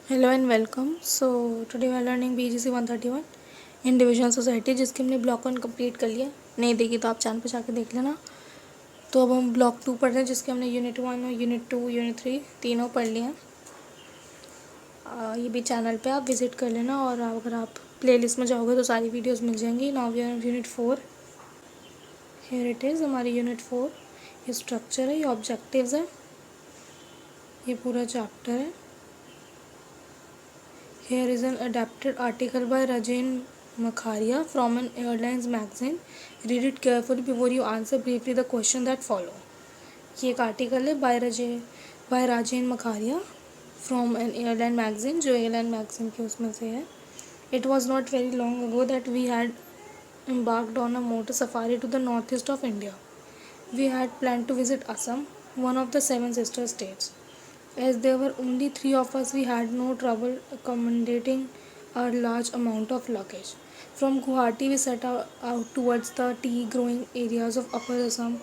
Hello and welcome. So today we are learning BGC 131 in division society, जिसकी हमने block 1 complete कर लिया। नहीं देखी तो आप चैनल पर जाके देख लेना। तो अब हम ब्लॉक 2 पढ़ रहे हैं, जिसके हमने यूनिट 1 और यूनिट 2 यूनिट 3 तीनों पढ़ लिए हैं। ये भी चैनल पे आप विज़िट कर लेना, और अगर आप प्लेलिस्ट में जाओगे तो सारी वीडियोस मिल जाएंगी। Now we are unit 4। Here it is हमारी यूनिट 4। ये स्ट्रक्चर है, ये ऑब्जेक्टिव्स है, ये पूरा चैप्टर है। Here is an adapted article by Rajan Makharia from an airlines magazine. Read it carefully before you answer briefly the question that follow. ये एक आर्टिकल है by Rajen Makharia from an airline magazine, जो airline magazine के उसमें से है। It was not very long ago that we had embarked on a motor safari to the northeast of India. We had planned to visit Assam, one of the seven sister states. As there were only three of us, we had no trouble accommodating a large amount of luggage. From Guwahati, we set out towards the tea-growing areas of Upper Assam.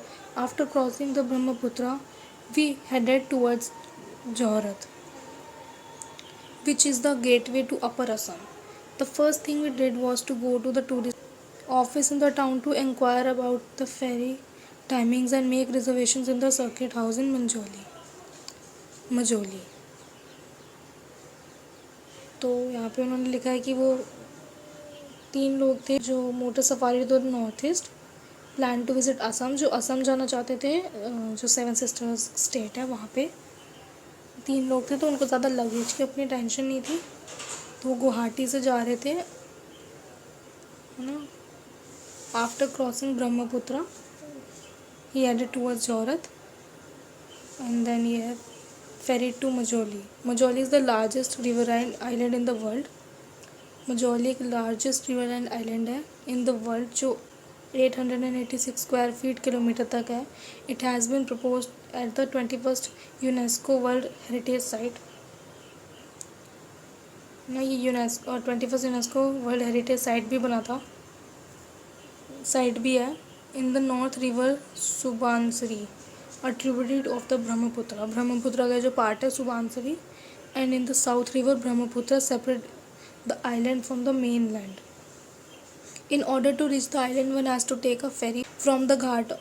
After crossing the Brahmaputra, we headed towards Jorat, which is the gateway to Upper Assam. The first thing we did was to go to the tourist office in the town to inquire about the ferry timings and make reservations in the circuit house in Majoli. तो यहाँ पे उन्होंने लिखा है कि वो 3 लोग थे जो motor safari to north east, plan to visit Assam, जो असम जाना चाहते थे, जो 7 सिस्टर्स स्टेट है वहाँ पे। 3 लोग थे, तो उनको ज़्यादा लगेज की अपनी टेंशन नहीं थी, तो वो गुवाहाटी से जा रहे थे, है ना। After crossing Brahmaputra he headed towards Jorhat, and then ये ferried to Majoli. Majoli is the largest riverine island in the world. Majoli एक largest riverine island है in the world, जो 886 स्क्वायर फीट किलोमीटर तक है। It has been proposed at the 21st UNESCO World Heritage Site. ना ये UNESCO और 21st UNESCO world heritage site भी बना था, साइट भी है। In the north river Subansiri, a tributary of the Brahmaputra. Brahmaputra का जो पार्ट है सुबानसरी, and in the south river Brahmaputra separate the island from the mainland. In order to reach the island, one has to take a ferry from the ghat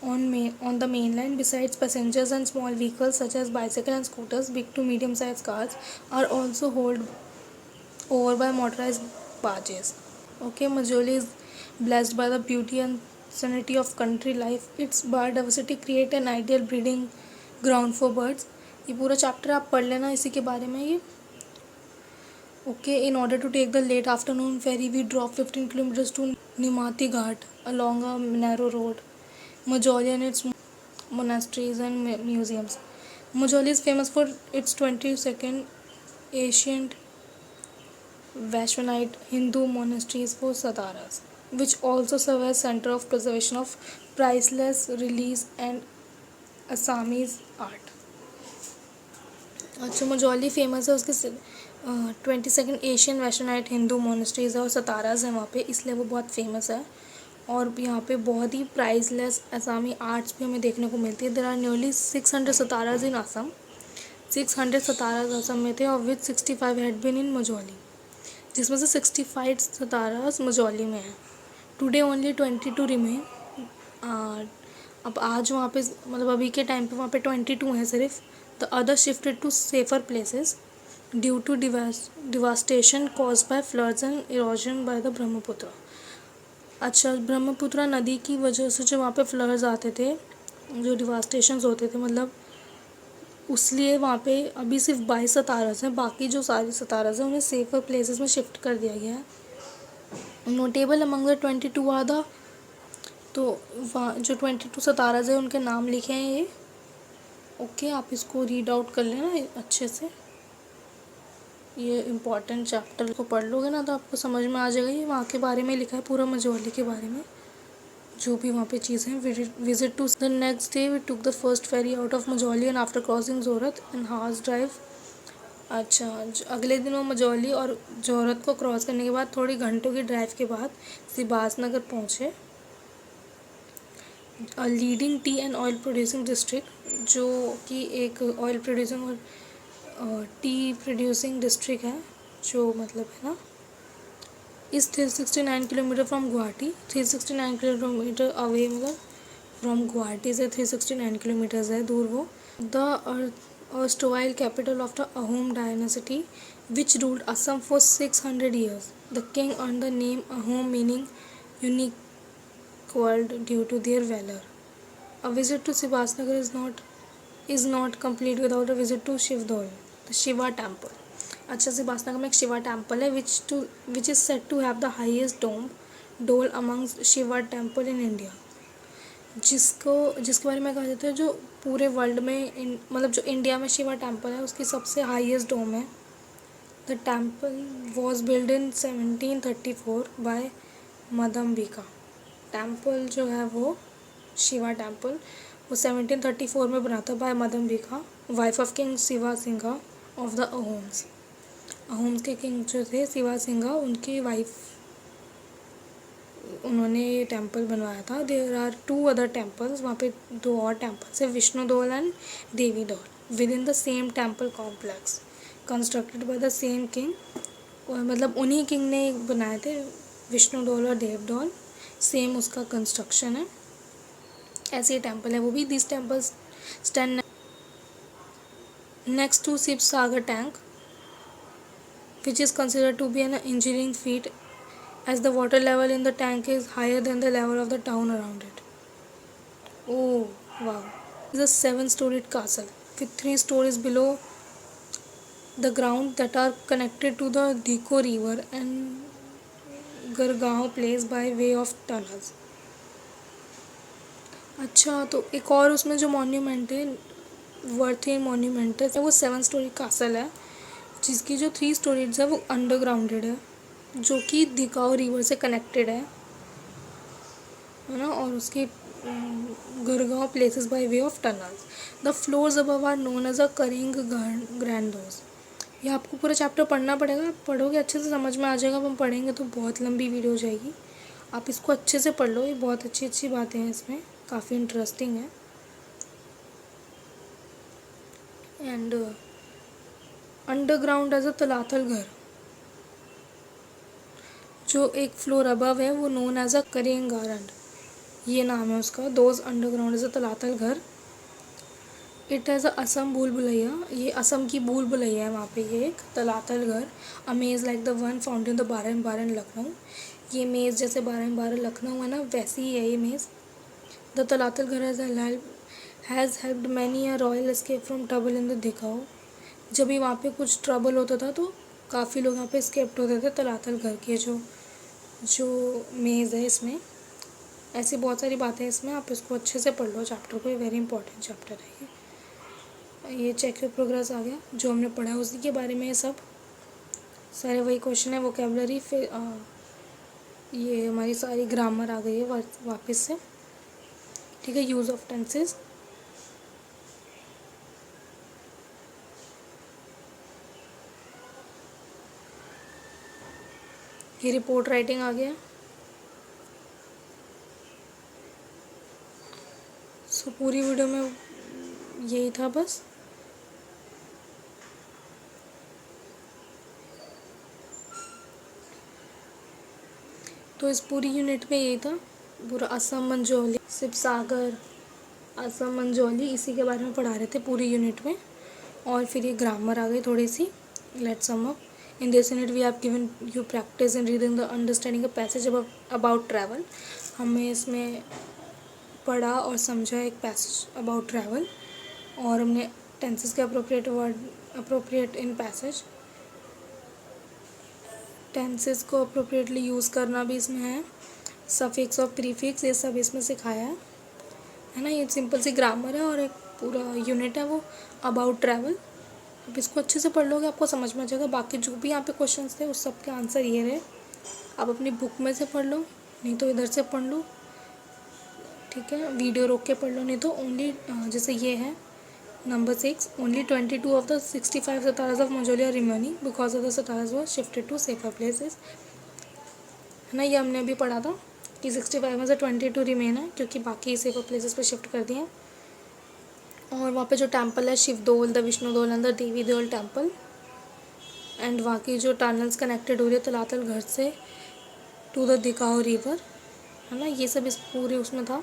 on the mainland. Besides passengers and small vehicles such as bicycle and scooters, big to medium sized cars are also hauled over by motorized barges. Okay, Majoli is blessed by the beauty and serenity of country life. Its biodiversity create an ideal breeding ground for birds. ये पूरा chapter आप पढ़ लेना इसी के बारे में ये। Okay, in order to take the late afternoon ferry, we drove 15 kilometers to Nimati Ghat along a narrow road. Majoli and its monasteries and museums. Majoli is famous for its 22nd ancient Vaishvanite Hindu monasteries for Sataras, which also serve as center of preservation of priceless relics and Assamese art. अच्छा, Majauli famous है उसके 22nd Asian वैशनाइट Hindu monasteries है और सताराज हैं वहाँ पे, इसलिए वो बहुत फेमस है। और यहाँ पे बहुत ही प्राइसलेस असामी आर्ट्स भी हमें देखने को मिलती है। देर आर नियरली 600 सताराज इन असम। 600 सताराज असम में थे, और with 65 had been in Majauli, जिसमें से 65 सताराज मजौली में हैं। Today only 22 remain. अब आज वहाँ पे मतलब अभी के टाइम पे वहाँ पे 22 हैं सिर्फ। The other shifted to safer places due to devastation caused by floods and erosion by the Brahmaputra. अच्छा, ब्रह्मपुत्र नदी की वजह से जो वहाँ पे फ्लड्स आते थे, जो डिवास्टेशंस होते थे, मतलब उसलिए वहाँ पे अभी सिर्फ 22 सताराज हैं। बाकी जो सारी सताराज हैं उन्हें सेफर प्लेसेस में शिफ्ट कर दिया गया है। Notable among the 22 are the, तो वहाँ जो 22 सताराज है उनके नाम लिखे हैं ये। ओके, आप इसको रीड आउट कर लेना अच्छे से। ये इम्पॉर्टेंट चैप्टर को पढ़ लोगे ना तो आपको समझ में आ जाएगा। ये वहाँ के बारे में लिखा है, पूरा मजौली के बारे में, जो भी वहाँ पे चीज़ें हैं। Visit to the next day we took the first ferry out of Majuli and after crossing Jorhat and horse drive. अच्छा, अगले दिन वो मजौली और जोरत को क्रॉस करने के बाद थोड़ी घंटों की ड्राइव के बाद सिबास नगर पहुँचे, leading T and oil producing district, जो कि एक ऑयल प्रोड्यूसिंग और टी प्रोड्यूसिंग डिस्ट्रिक्ट है, जो मतलब है ना, इस 369 kilometre from Guwahati, 369 kilometre away, मतलब फ्रॉम गुवाहाटी से 369 किलोमीटर्स है दूर वो। The erstwhile capital of the Ahom dynasty, which ruled Assam for 600 years. The king earned the name Ahom, meaning unique world due to their valor. A visit to Sivasnagar is not complete without a visit to Shivdol, the Shiva temple. अच्छा, सिवासनगर में एक Shiva temple है which is said to have the highest dome amongst Shiva temple in India. जिसके बारे में कहा जाता है जो पूरे वर्ल्ड में मतलब जो इंडिया में शिवा टेम्पल है उसकी सबसे हाईएस्ट डोम है। The temple was build in 1734 by Madambika. Temple जो है वो शिवा टेम्पल वो 1734 में बना था by Madambika, wife of king Shiva Singha of the Ahoms. Ahoms के किंग जो थे शिवा सिंघा, उनकी वाइफ, उन्होंने ये टेम्पल बनवाया था। देयर आर 2 अदर टेम्पल्स, वहाँ पे 2 और टेम्पल्स है, Vishnudol and Devidol, within the same temple complex, constructed by the same king. और मतलब उन्हीं किंग ने बनाए थे विष्णुदौल और देवदौल, सेम उसका कंस्ट्रक्शन है, ऐसे ही टेम्पल है वो भी। This temples stand next to Shiv Sagar tank, which is considered to be an engineering feat as the water level in the tank is higher than the level of the town around it. Oh, wow. It is a 7-storied castle with 3 stories below the ground that are connected to the Diko river and Gargaon place by way of tunnels. अच्छा, तो एक और उसमें जो monument है, worthy monument है, वो 7-स्टोरी castle है जिसकी जो 3 स्टोरीज है वो अंडरग्राउंडेड है, जो कि दिकाओ रिवर से कनेक्टेड है ना, और उसके गुरगांव places by way of tunnels. The floors above are known as a Kareng ग्रैंडोज। ये आपको पूरा चैप्टर पढ़ना पड़ेगा, पढ़ोगे अच्छे से समझ में आ जाएगा। हम पढ़ेंगे तो बहुत लंबी वीडियो हो जाएगी, आप इसको अच्छे से पढ़ लो, ये बहुत अच्छी अच्छी बातें हैं इसमें, काफ़ी इंटरेस्टिंग है। And underground as a Talatal Ghar, जो एक फ्लोर अबव है वो known as a Kareng garden, ये नाम है उसका। Those underground as a Talatal Ghar. It as a Assam भूल भुलैया, ये असम की भूल भुलैया है वहाँ पे, ये एक तलातल घर। अ मेज like the one found in the बारन लखनऊ, ये मेज़ जैसे बारन लखनऊ है ना, वैसी ही है ये मेज़। द तलातल घर has helped many a royal escape from trouble in the दिखाओ। जब भी वहाँ पे कुछ ट्रबल होता था तो काफ़ी लोग यहाँ पे स्केप्ट होते थे तलातल घर के जो मेज़ है इसमें। ऐसी बहुत सारी बातें हैं इसमें, आप इसको अच्छे से पढ़ लो चैप्टर को, ये वेरी इंपॉर्टेंट चैप्टर है ये। चेक योर प्रोग्रेस आ गया, जो हमने पढ़ा है उसी के बारे में, ये सब सारे वही क्वेश्चन है। वोकेबलरी, फिर ये हमारी सारी ग्रामर आ गई है वापस से, ठीक है। यूज़ ऑफ टेंसेस, ये रिपोर्ट राइटिंग आ गया। सो पूरी वीडियो में यही था बस। तो इस पूरी यूनिट में यही था, पूरा असम मंजौली, शिव सागर, असम मंजौली, इसी के बारे में पढ़ा रहे थे पूरी यूनिट में। और फिर ये ग्रामर आ गई थोड़ी सी। Let's sum up. In this unit we have given you practice in reading the understanding a passage about travel. हमें इसमें पढ़ा और समझा एक पैसेज अबाउट ट्रैवल, और हमने टेंसेस के अप्रोप्रिएट इन पैसेज, टेंसेस को अप्रोप्रिएटली यूज़ करना भी इसमें है, सफिक्स और प्रीफिक्स, ये सब इसमें सिखाया है ना। ये सिंपल सी ग्रामर है और एक पूरा यूनिट है वो अबाउट ट्रैवल। अब इसको अच्छे से पढ़ लोगे आपको समझ में आ जाएगा। बाकी जो भी यहाँ पे क्वेश्चंस थे उस सब के आंसर ये रहे। आप अपनी बुक में से पढ़ लो, नहीं तो इधर से पढ़ लो, ठीक है। वीडियो रोक के पढ़ लो, नहीं तो ओनली जैसे ये है नंबर 6, ओनली 22 ऑफ द 65 सताराज of Majuli are remaining because of the सताराज were shifted to safer places, है ना। ये हमने अभी पढ़ा था कि 65 में से 22 रिमेन है क्योंकि बाकी सेफर प्लेसेस पे शिफ्ट कर दिए हैं। और वहाँ पे जो टेम्पल है Shivadol, the Vishnudol and the Devidol temple. And वहाँ की जो टनल्स कनेक्टेड हो रही है तलातल घर से टू द दिकाओ रिवर, है ना, ये सब इस पूरे उसमें था।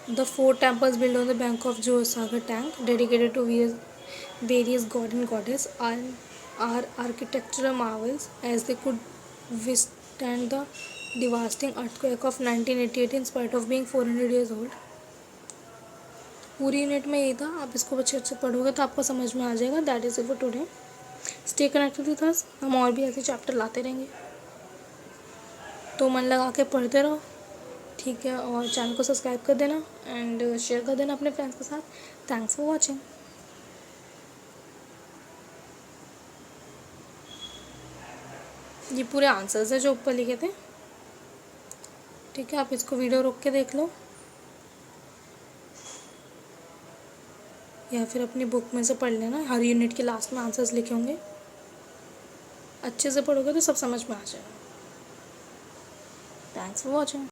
The 4 temples built on the bank of Josagar tank, dedicated to various god and goddess, are architectural marvels as they could withstand the devastating earthquake of 1988 in spite of being 400 years old. पूरी unit में यही था, आप इसको अच्छे अच्छे पढ़ोगे तो आपको समझ में आ जाएगा। That is it for today. Stay connected with us, हम और भी ऐसे चैप्टर लाते रहेंगे, तो मन लगा के पढ़ते रहो, ठीक है। और चैनल को सब्सक्राइब कर देना एंड शेयर कर देना अपने फ्रेंड्स के साथ। Thanks for watching. ये पूरे आंसर्स है जो ऊपर लिखे थे, ठीक है। आप इसको वीडियो रोक के देख लो या फिर अपनी बुक में से पढ़ लेना, हर यूनिट के लास्ट में आंसर्स लिखे होंगे। अच्छे से पढ़ोगे तो सब समझ में आ जाएगा। Thanks for watching.